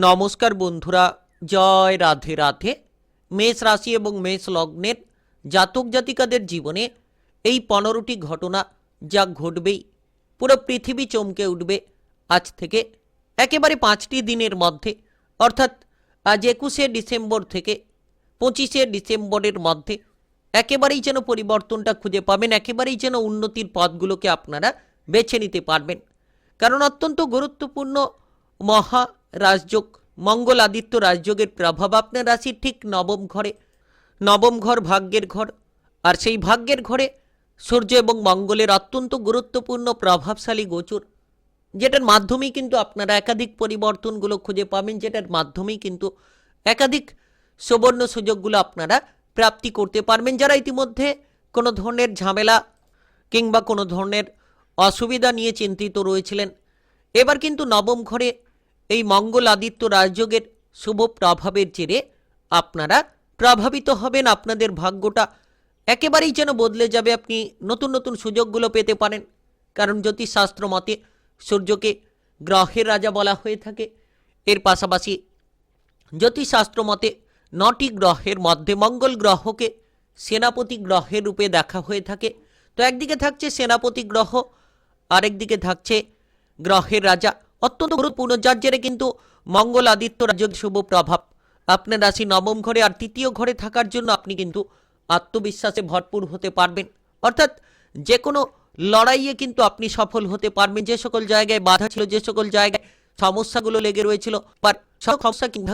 নমস্কার বন্ধুরা, জয় রাধে রাধে। মেষ রাশি এবং মেষ লগ্নের জাতক জাতিকাদের জীবনে এই 15টি ঘটনা যা ঘটবেই, পুরো পৃথিবী চমকে উঠবে আজ থেকে একেবারে 5টি দিনের মধ্যে, অর্থাৎ আজ 21শে ডিসেম্বর থেকে 25শে ডিসেম্বরের মধ্যে একেবারেই যেন পরিবর্তনটা খুঁজে পাবেন, একেবারেই যেন উন্নতির পথগুলোকে আপনারা বেছে নিতে পারবেন। কারণ অত্যন্ত গুরুত্বপূর্ণ মহা রাজযোগ মঙ্গল আদিত্য রাজযোগের প্রভাব আপনার রাশির ঠিক নবম ঘর ভাগ্যের ঘর, আর সেই ভাগ্যের ঘরে সূর্য এবং মঙ্গলের অত্যন্ত গুরুত্বপূর্ণ প্রভাবশালী গোচর, যেটার মাধ্যমেই কিন্তু আপনারা একাধিক পরিবর্তনগুলো খুঁজে পাবেন, যেটার মাধ্যমেই কিন্তু একাধিক সুবর্ণ সুযোগগুলো আপনারা প্রাপ্তি করতে পারবেন। যারা ইতিমধ্যে কোনো ধরনের ঝামেলা কিংবা কোনো ধরনের অসুবিধা নিয়ে চিন্তিত রয়েছিলেন, এবার কিন্তু নবম ঘরে এই মঙ্গল আদিত্য রাজযোগের শুভ প্রভাবের জেরে আপনারা প্রভাবিত হবেন। আপনাদের ভাগ্যটা একেবারেই যেন বদলে যাবে, আপনি নতুন নতুন সুযোগগুলো পেতে পারেন। কারণ জ্যোতিষশাস্ত্র মতে সূর্যকে গ্রহের রাজা বলা হয়ে থাকে। এর পাশাপাশি জ্যোতিষশাস্ত্র মতে 9টি গ্রহের মধ্যে মঙ্গল গ্রহকে সেনাপতি গ্রহের রূপে দেখা হয়ে থাকে। তো একদিকে থাকছে সেনাপতি গ্রহ, আরেকদিকে থাকছে গ্রহের রাজা, অত্যন্ত গুরুত্বপূর্ণ, যার জেরে কিন্তু মঙ্গল আদিত্য রাজযোগ শুভ প্রভাব আপনার রাশি নবম ঘরে আর তৃতীয় ঘরে থাকার জন্য আপনি কিন্তু আত্মবিশ্বাসে ভরপুর হতে পারবেন। অর্থাৎ যে কোনো লড়াইয়ে কিন্তু আপনি সফল হতে পারবেন। যে সকল জায়গায় বাধা ছিল, যে সকল জায়গায় সমস্যাগুলো লেগে রয়েছিল, সব সমস্যা কিন্তু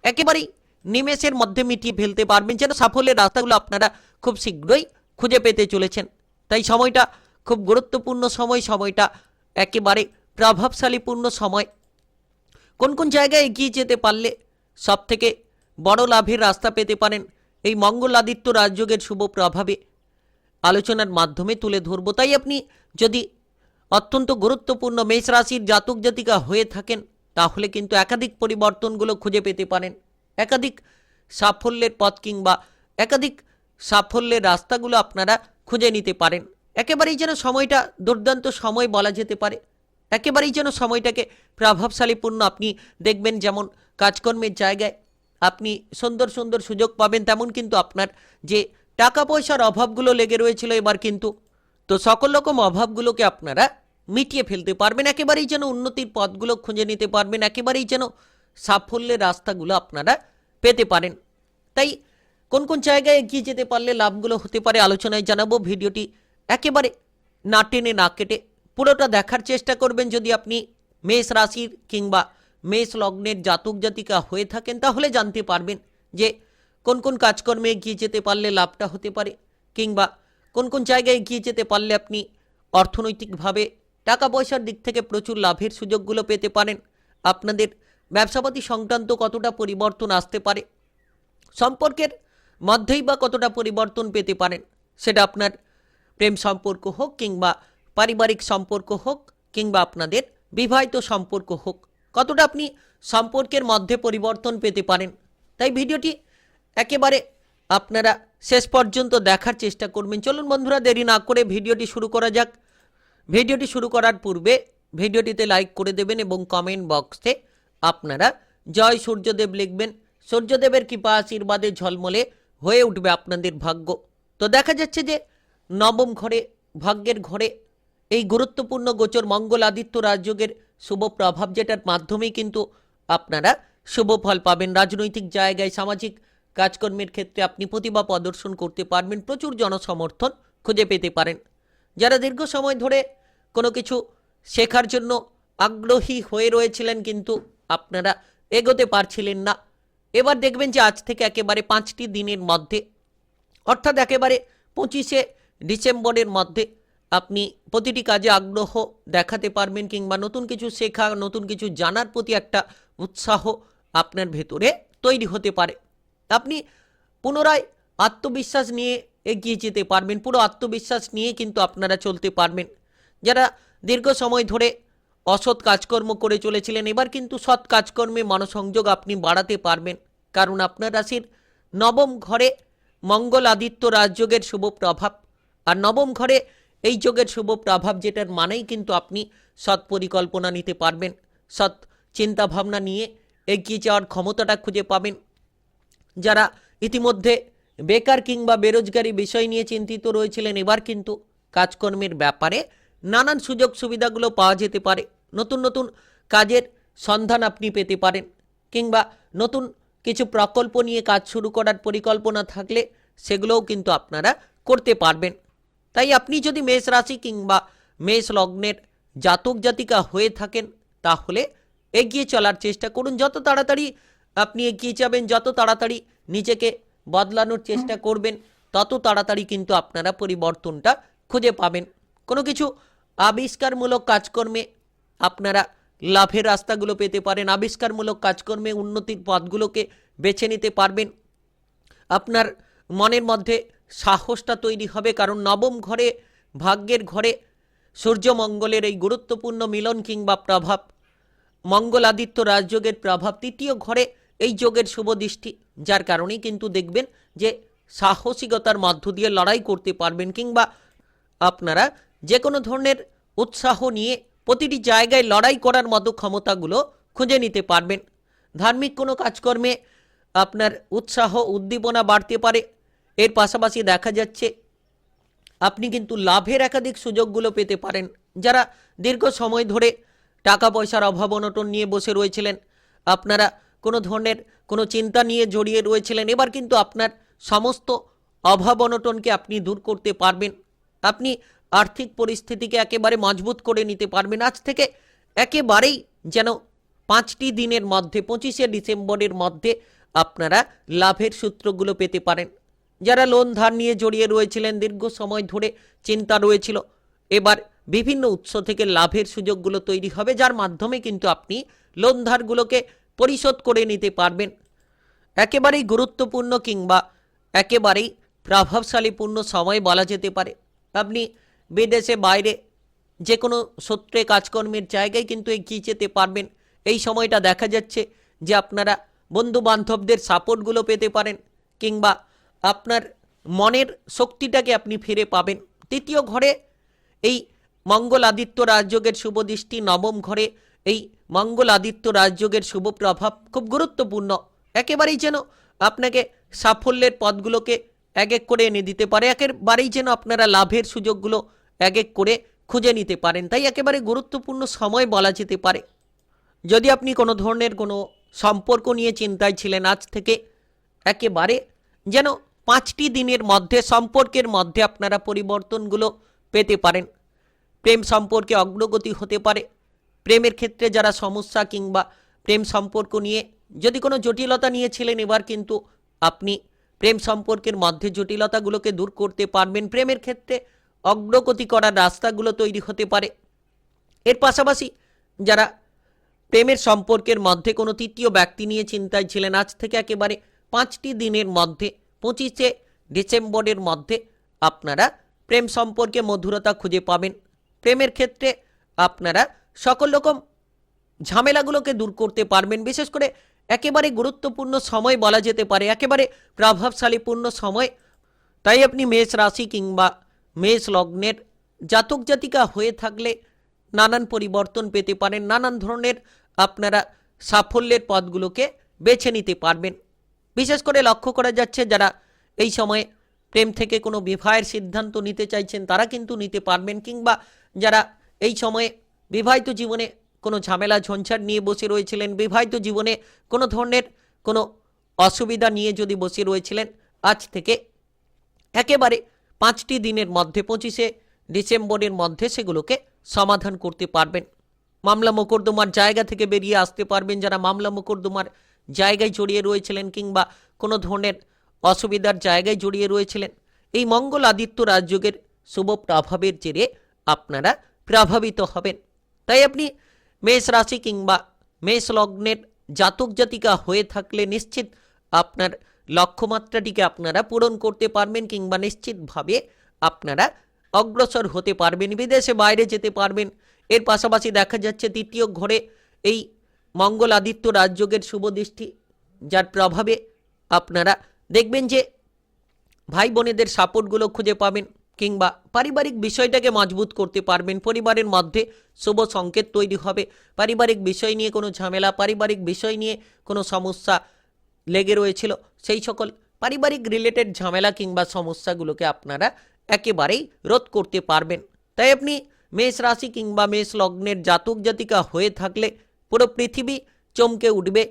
একেবারেই নিমেষের মধ্যে মিটিয়ে ফেলতে পারবেন, যেন সাফল্যের রাস্তাগুলো আপনারা খুব শীঘ্রই খুঁজে পেতে চলেছেন। তাই সময়টা খুব গুরুত্বপূর্ণ সময়, সময়টা একেবারে প্রভাবশালীপূর্ণ সময়। কোন কোন জায়গায় এগিয়ে যেতে পারলে সব থেকে বড় লাভের রাস্তা পেতে পারেন, এই মঙ্গল আদিত্য রাজযোগের শুভ প্রভাবে আলোচনার মাধ্যমে তুলে ধরব। তাই আপনি যদি অত্যন্ত গুরুত্বপূর্ণ মেষ রাশির জাতক জাতিকা হয়ে থাকেন, তাহলে কিন্তু একাধিক পরিবর্তনগুলো খুঁজে পেতে পারেন, একাধিক সাফল্যের পথ কিংবা একাধিক সাফল্যের রাস্তাগুলো আপনারা খুঁজে নিতে পারেন। একেবারেই যেন সময়টা দুর্দান্ত সময় বলা যেতে পারে, একেবারেই যেন সময়টাকে প্রভাবশালীপূর্ণ আপনি দেখবেন। যেমন কাজকর্মের জায়গায় আপনি সুন্দর সুন্দর সুযোগ পাবেন, তেমন কিন্তু আপনার যে টাকা পয়সার অভাবগুলো লেগে রয়েছিল এবার কিন্তু, তো সকল রকম অভাবগুলোকে আপনারা মিটিয়ে ফেলতে পারবেন, একেবারেই যেন উন্নতির পথগুলো খুঁজে নিতে পারবেন, একেবারেই যেন সাফল্যের রাস্তাগুলো আপনারা পেতে পারেন। তাই কোন কোন জায়গায় এগিয়ে যেতে পারলে লাভগুলো হতে পারে আলোচনায় জানাবো। ভিডিওটি একেবারে না টেনে না কেটে পুরোটা দেখার চেষ্টা করবেন। যদি আপনি মেষ রাশির কিংবা মেষ লগ্নের জাতক জাতিকা হয়ে থাকেন, তাহলে জানতে পারবেন যে কোন কোন কাজকর্মে এগিয়ে যেতে পারলে লাভটা হতে পারে, কিংবা কোন কোন জায়গায় এগিয়ে যেতে পারলে আপনি অর্থনৈতিকভাবে টাকা পয়সার দিক থেকে প্রচুর লাভের সুযোগগুলো পেতে পারেন। আপনাদের ব্যবসাপাতি সংক্রান্ত কতটা পরিবর্তন আসতে পারে, সম্পর্কের মধ্যেই বা কতটা পরিবর্তন পেতে পারেন, সেটা আপনার প্রেম সম্পর্ক হোক কিংবা পারিবারিক সম্পর্ক হোক কিংবা আপনাদের বিবাহিত সম্পর্ক হোক, কতটা আপনি সম্পর্কের মধ্যে পরিবর্তন পেতে পারেন। তাই ভিডিওটি একেবারে আপনারা শেষ পর্যন্ত দেখার চেষ্টা করবেন। চলুন বন্ধুরা, দেরি না করে ভিডিওটি শুরু করা যাক। ভিডিওটি শুরু করার পূর্বে ভিডিওটিতে লাইক করে দেবেন এবং কমেন্ট বক্সে আপনারা জয় সূর্যদেব লিখবেন। সূর্যদেবের কৃপা আশীর্বাদে ঝলমলে হয়ে উঠবে আপনাদের ভাগ্য। তো দেখা যাচ্ছে যে নবম ঘরে ভাগ্যের ঘরে এই গুরুত্বপূর্ণ গোচর মঙ্গল আদিত্য রাজযোগের শুভ প্রভাব, যেটার মাধ্যমেই কিন্তু আপনারা শুভ ফল পাবেন। রাজনৈতিক জায়গায় সামাজিক কাজকর্মের ক্ষেত্রে আপনি প্রতিভা প্রদর্শন করতে পারবেন, প্রচুর জনসমর্থন খুঁজে পেতে পারেন। যারা দীর্ঘ সময় ধরে কোনো কিছু শেখার জন্য আগ্রহী হয়ে রয়েছিলেন কিন্তু আপনারা এগোতে পারছিলেন না, এবার দেখবেন যে আজ থেকে একেবারে 5টি দিনের মধ্যে, অর্থাৎ একেবারে 25শে ডিসেম্বরের মধ্যে আপনি প্রতিটি কাজে আগ্রহ দেখাতে পারবেন, কিংবা নতুন কিছু শেখা, নতুন কিছু জানার প্রতি একটা উৎসাহ আপনার ভেতরে তৈরি হতে পারে। আপনি পুনরায় আত্মবিশ্বাস নিয়ে এগিয়ে যেতে পারবেন, পুরো আত্মবিশ্বাস নিয়ে কিন্তু আপনারা চলতে পারবেন। যারা দীর্ঘ সময় ধরে অসৎ কাজকর্ম করে চলেছিলেন, এবার কিন্তু সৎ কাজকর্মে মনোসংযোগ আপনি বাড়াতে পারবেন, কারণ আপনার রাশির নবম ঘরে মঙ্গল আদিত্য রাজযোগের শুভ প্রভাব, আর নবম ঘরে এই যোগের শুভ প্রভাব, যেটার মানেই কিন্তু আপনি সৎ পরিকল্পনা নিতে পারবেন, সৎ চিন্তাভাবনা নিয়ে এগিয়ে যাওয়ার ক্ষমতাটা খুঁজে পাবেন। যারা ইতিমধ্যে বেকার কিংবা বেরোজগারি বিষয় নিয়ে চিন্তিত রয়েছিলেন, এবার কিন্তু কাজকর্মের ব্যাপারে নানান সুযোগ সুবিধাগুলো পাওয়া যেতে পারে। নতুন নতুন কাজের সন্ধান আপনি পেতে পারেন, কিংবা নতুন কিছু প্রকল্প নিয়ে কাজ শুরু করার পরিকল্পনা থাকলে সেগুলোও কিন্তু আপনারা করতে পারবেন। তাই আপনি যদি মেষ রাশি কিংবা মেষ লগ্নের জাতক জাতিকা হয়ে থাকেন, তাহলে এগিয়ে চলার চেষ্টা করুন। যত তাড়াতাড়ি আপনি এগিয়ে যাবেন, যত তাড়াতাড়ি নিজেকে বদলানোর চেষ্টা করবেন, তত তাড়াতাড়ি কিন্তু আপনারা পরিবর্তনটা খুঁজে পাবেন। কোনো কিছু আবিষ্কারমূলক কাজকর্মে আপনারা লাভের রাস্তাগুলো পেতে পারেন। আবিষ্কারমূলক কাজকর্মে উন্নতির পথগুলোকে বেছে নিতে পারবেন। আপনার মনের মধ্যে সাহসটা তৈরি হবে, কারণ নবম ঘরে, ভাগ্যের ঘরে সূর্যমঙ্গলের এই গুরুত্বপূর্ণ মিলন কিংবা প্রভাব, মঙ্গল আদিত্য রাজযোগের প্রভাব তৃতীয় ঘরে, এই যোগের শুভ দৃষ্টি, যার কারণেই কিন্তু দেখবেন যে সাহসিকতার মধ্য দিয়ে লড়াই করতে পারবেন, কিংবা আপনারা যে কোনো ধরনের উৎসাহ নিয়ে প্রতিটি জায়গায় লড়াই করার মতো ক্ষমতাগুলো খুঁজে নিতে পারবেন। ধার্মিক কোনো কাজকর্মে আপনার উৎসাহ উদ্দীপনা বাড়তে পারে। এর পাশাপাশি দেখা যাচ্ছে আপনি কিন্তু লাভের একাধিক সুযোগগুলো পেতে পারেন। যারা দীর্ঘ সময় ধরে টাকা পয়সার অভাব অনটন নিয়ে বসে রয়েছিলেন, আপনারা কোনো ধরনের কোনো চিন্তা নিয়ে জড়িয়ে রয়েছিলেন, এবার কিন্তু আপনার সমস্ত অভাব অনটনকে আপনি দূর করতে পারবেন। আপনি আর্থিক পরিস্থিতিকে একেবারে মজবুত করে নিতে পারবেন। আজ থেকে একেবারেই যেন 5টি দিনের মধ্যে 25শে ডিসেম্বরের মধ্যে আপনারা লাভের সূত্রগুলো পেতে পারেন। যারা লোন ধার নিয়ে জড়িয়ে রয়েছিলেন, দীর্ঘ সময় ধরে চিন্তা রয়েছিল, এবার বিভিন্ন উৎস থেকে লাভের সুযোগগুলো তৈরি হবে, যার মাধ্যমে কিন্তু আপনি লোন ধারগুলোকে পরিশোধ করে নিতে পারবেন। একেবারেই গুরুত্বপূর্ণ কিংবা একেবারেই প্রভাবশালীপূর্ণ সময় বলা যেতে পারে। আপনি বিদেশে বাইরে যে কোনো সূত্রে কাজকর্মের জায়গায় কিন্তু এগিয়ে যেতে পারবেন। এই সময়টা দেখা যাচ্ছে যে আপনারা বন্ধু বান্ধবদের সাপোর্টগুলো পেতে পারেন, কিংবা আপনার মনের শক্তিটাকে আপনি ফিরে পাবেন। তৃতীয় ঘরে এই মঙ্গল আদিত্য রাজযোগের শুভ দৃষ্টি, নবম ঘরে এই মঙ্গল আদিত্য রাজযোগের শুভ প্রভাব খুব গুরুত্বপূর্ণ। একেবারেই যেন আপনাকে সাফল্যের পথগুলোকে এক এক করে এনে দিতে পারে, একেবারেই যেন আপনারা লাভের সুযোগগুলো এক এক করে খুঁজে নিতে পারেন। তাই একেবারে গুরুত্বপূর্ণ সময় বলা যেতে পারে। যদি আপনি কোনো ধরনের কোনো সম্পর্ক নিয়ে চিন্তায় ছিলেন, আজ থেকে একেবারে যেন 5টি দিনের মধ্যে সম্পর্কের মধ্যে আপনারা পরিবর্তনগুলো পেতে পারেন। প্রেম সম্পর্কে অগ্রগতি হতে পারে। প্রেমের ক্ষেত্রে যারা সমস্যা কিংবা প্রেম সম্পর্ক নিয়ে যদি কোনো জটিলতা নিয়েছিলেন, এবার কিন্তু আপনি প্রেম সম্পর্কের মধ্যে জটিলতাগুলোকে দূর করতে পারবেন। প্রেমের ক্ষেত্রে অগ্রগতি করার রাস্তাগুলো তৈরি হতে পারে। এর পাশাপাশি যারা প্রেমের সম্পর্কের মধ্যে কোনো তৃতীয় ব্যক্তি নিয়ে চিন্তায় ছিলেন, আজ থেকে একেবারে 5টি দিনের মধ্যে 25শে ডিসেম্বরের মধ্যে আপনারা প্রেম সম্পর্কে মধুরতা খুঁজে পাবেন। প্রেমের ক্ষেত্রে আপনারা সকল রকম ঝামেলাগুলোকে দূর করতে পারবেন। বিশেষ করে একেবারে গুরুত্বপূর্ণ সময় বলা যেতে পারে, একেবারে প্রভাবশালীপূর্ণ সময়। তাই আপনি মেষ রাশি কিংবা মেষ লগ্নের জাতক জাতিকা হয়ে থাকলে নানান পরিবর্তন পেতে পারেন, নানান ধরনের আপনারা সাফল্যের পথগুলোকে বেছে নিতে পারবেন। বিশেষ করে লক্ষ্য করা যাচ্ছে যারা এই সময়ে প্রেম থেকে কোনো বিবাহের সিদ্ধান্ত নিতে চাইছেন, তারা কিন্তু নিতে পারবেন, কিংবা যারা এই সময়ে বিবাহিত জীবনে কোনো ঝামেলা ঝঞ্ঝাট নিয়ে বসে রয়েছিলেন, বিবাহিত জীবনে কোনো ধরনের কোনো অসুবিধা নিয়ে যদি বসে রয়েছিলেন, আজ থেকে একেবারে 5টি দিনের মধ্যে 25শে ডিসেম্বরের মধ্যে সেগুলোকে সমাধান করতে পারবেন। মামলা মোকদ্দমার জায়গা থেকে বেরিয়ে আসতে পারবেন। যারা মামলা মোকদ্দমার জায়গায় জড়িয়ে রয়েছিলেন কিংবা কোনো ধরনের অসুবিধার জায়গায় জড়িয়ে রয়েছিলেন, এই মঙ্গল আদিত্য রাজযোগের শুভ প্রভাবের জেরে আপনারা প্রভাবিত হবেন। তাই আপনি মেষ রাশি কিংবা মেষ লগ্নের জাতক জাতিকা হয়ে থাকলে নিশ্চিত আপনার লক্ষ্যমাত্রাটিকে আপনারা পূরণ করতে পারবেন, কিংবা নিশ্চিতভাবে আপনারা অগ্রসর হতে পারবেন, বিদেশে বাইরে যেতে পারবেন। এর পাশাপাশি দেখা যাচ্ছে তৃতীয় ঘরে এই মঙ্গল আদিত্য রাজযোগের শুভ দৃষ্টি, যার প্রভাবে আপনারা দেখবেন যে ভাই বোনেদের সাপোর্টগুলো খুঁজে পাবেন। কিংবা পারিবারিক বিষয়টাকে মজবুত করতে পারবেন। পরিবারের মধ্যে শুভ সংকেত তৈরি হবে। পারিবারিক বিষয় নিয়ে কোনো ঝামেলা, পারিবারিক বিষয় নিয়ে কোনো সমস্যা লেগে রয়েছিল, সেই সকল পারিবারিক রিলেটেড ঝামেলা কিংবা সমস্যাগুলোকে আপনারা একেবারেই রোধ করতে পারবেন। তাই আপনি মেষ রাশি কিংবা মেষ লগ্নের জাতক জাতিকা হয়ে থাকলে পুরো পৃথিবী চমকে উঠবে।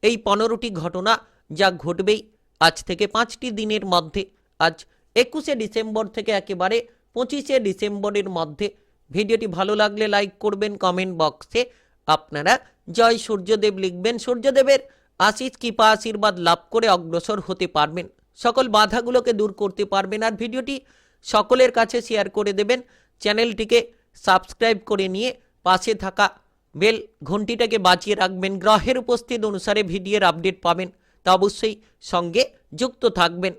এই 15টি ঘটনা যা ঘটবেই আজ থেকে 5টি দিনের মধ্যে, আজ 21শে ডিসেম্বর থেকে একেবারে 25শে ডিসেম্বরের মধ্যে। ভিডিওটি ভালো লাগলে লাইক করবেন, কমেন্ট বক্সে আপনারা জয় সূর্যদেব লিখবেন। সূর্যদেবের আশিস কৃপা আশীর্বাদ লাভ করে অগ্রসর হতে পারবেন, সকল বাধাগুলোকে দূর করতে পারবেন। আর ভিডিওটি সকলের কাছে শেয়ার করে দেবেন। চ্যানেলটিকে সাবস্ক্রাইব করে নিয়ে পাশে থাকা বেল ঘন্টিটাকে বাজিয়ে রাখবেন। গ্রহের উপস্থিত অনুসারে ভিডিওর আপডেট পাবেন, তা অবশ্যই সঙ্গে যুক্ত থাকবেন।